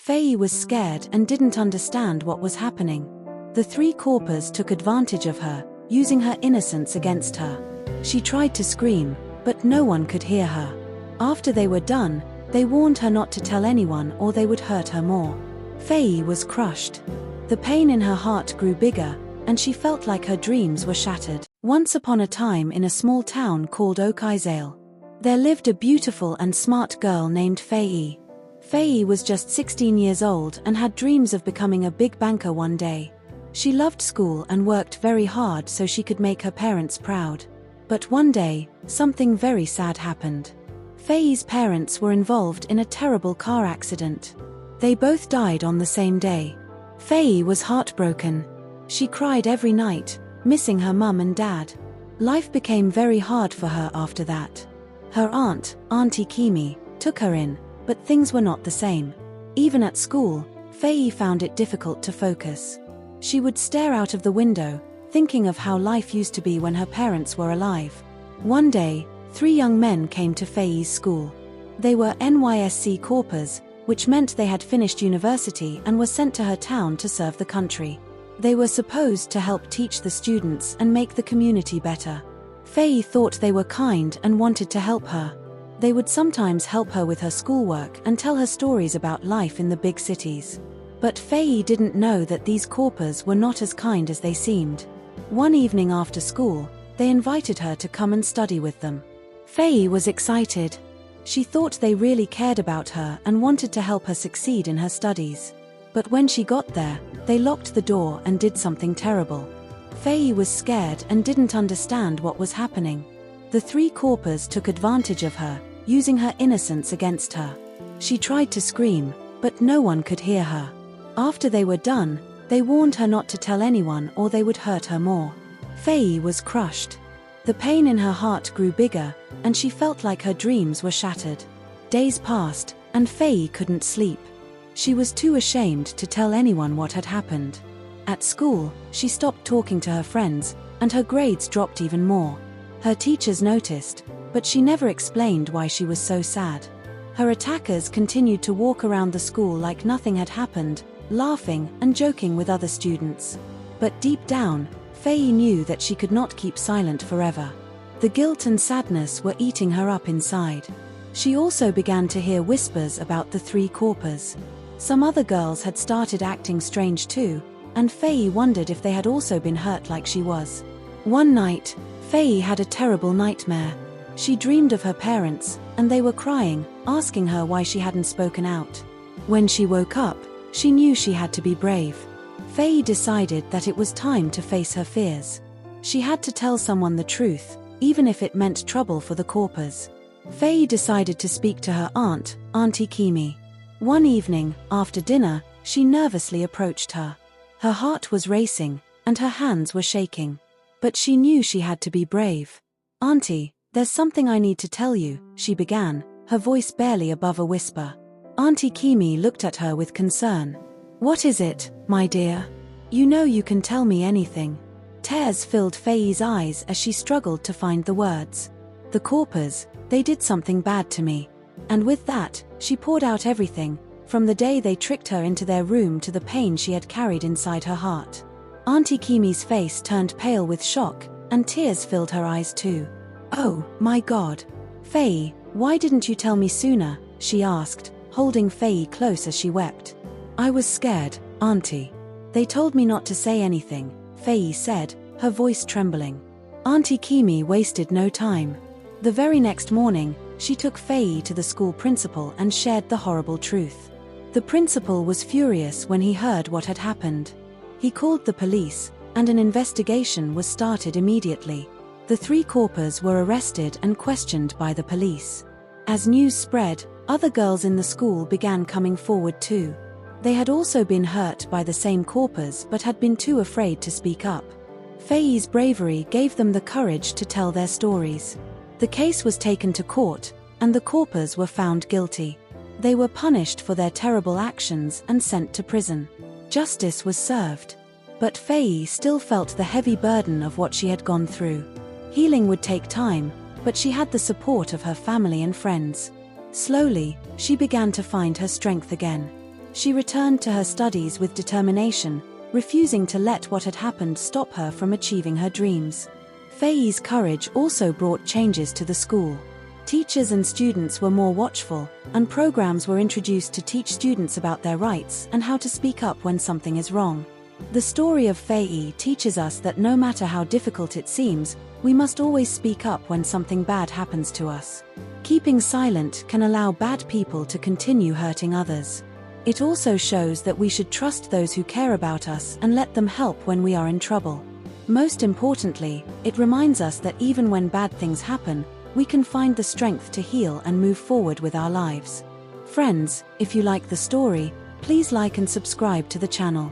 Faye was scared and didn't understand what was happening. The three Corpers took advantage of her, using her innocence against her. She tried to scream, but no one could hear her. After they were done, they warned her not to tell anyone or they would hurt her more. Faye was crushed. The pain in her heart grew bigger, and she felt like her dreams were shattered. Once upon a time in a small town called Oakisale, there lived a beautiful and smart girl named Faye. Faye was just 16 years old and had dreams of becoming a big banker one day. She loved school and worked very hard so she could make her parents proud. But one day, something very sad happened. Faye's parents were involved in a terrible car accident. They both died on the same day. Faye was heartbroken. She cried every night, missing her mum and dad. Life became very hard for her after that. Her aunt, Auntie Kimi, took her in, but things were not the same. Even at school, Faye found it difficult to focus. She would stare out of the window, thinking of how life used to be when her parents were alive. One day, 3 young men came to Faye's school. They were NYSC Corpers, which meant they had finished university and were sent to her town to serve the country. They were supposed to help teach the students and make the community better. Faye thought they were kind and wanted to help her. They would sometimes help her with her schoolwork and tell her stories about life in the big cities. But Faye didn't know that these Corpers were not as kind as they seemed. One evening after school, they invited her to come and study with them. Faye was excited. She thought they really cared about her and wanted to help her succeed in her studies. But when she got there, they locked the door and did something terrible. Faye was scared and didn't understand what was happening. The 3 Corpers took advantage of her, using her innocence against her. She tried to scream, but no one could hear her. After they were done, they warned her not to tell anyone or they would hurt her more. Faye was crushed. The pain in her heart grew bigger, and she felt like her dreams were shattered. Days passed, and Faye couldn't sleep. She was too ashamed to tell anyone what had happened. At school, she stopped talking to her friends, and her grades dropped even more. Her teachers noticed, but she never explained why she was so sad. Her attackers continued to walk around the school like nothing had happened, laughing and joking with other students. But deep down, Faye knew that she could not keep silent forever. The guilt and sadness were eating her up inside. She also began to hear whispers about the 3 Corpers. Some other girls had started acting strange too, and Faye wondered if they had also been hurt like she was. One night, Faye had a terrible nightmare. She dreamed of her parents, and they were crying, asking her why she hadn't spoken out. When she woke up, she knew she had to be brave. Faye decided that it was time to face her fears. She had to tell someone the truth, even if it meant trouble for the Corpers. Faye decided to speak to her aunt, Auntie Kimi. One evening, after dinner, she nervously approached her. Her heart was racing, and her hands were shaking. But she knew she had to be brave. "Auntie, there's something I need to tell you," she began, her voice barely above a whisper. Auntie Kimi looked at her with concern. "What is it, my dear? You know you can tell me anything." Tears filled Faye's eyes as she struggled to find the words. "The Corpers, they did something bad to me." And with that, she poured out everything, from the day they tricked her into their room to the pain she had carried inside her heart. Auntie Kimi's face turned pale with shock, and tears filled her eyes too. "Oh, my God. Faye, why didn't you tell me sooner?" she asked, holding Faye close as she wept. "I was scared, Auntie. They told me not to say anything," Faye said, her voice trembling. Auntie Kimi wasted no time. The very next morning, she took Faye to the school principal and shared the horrible truth. The principal was furious when he heard what had happened. He called the police, and an investigation was started immediately. The 3 Corpers were arrested and questioned by the police. As news spread, other girls in the school began coming forward too. They had also been hurt by the same Corpers but had been too afraid to speak up. Faye's bravery gave them the courage to tell their stories. The case was taken to court, and the Corpers were found guilty. They were punished for their terrible actions and sent to prison. Justice was served. But Faye still felt the heavy burden of what she had gone through. Healing would take time, but she had the support of her family and friends. Slowly, she began to find her strength again. She returned to her studies with determination, refusing to let what had happened stop her from achieving her dreams. Fee's courage also brought changes to the school. Teachers and students were more watchful, and programs were introduced to teach students about their rights and how to speak up when something is wrong. The story of Fei teaches us that no matter how difficult it seems, we must always speak up when something bad happens to us. Keeping silent can allow bad people to continue hurting others. It also shows that we should trust those who care about us and let them help when we are in trouble. Most importantly, it reminds us that even when bad things happen, we can find the strength to heal and move forward with our lives. Friends, if you like the story, please like and subscribe to the channel.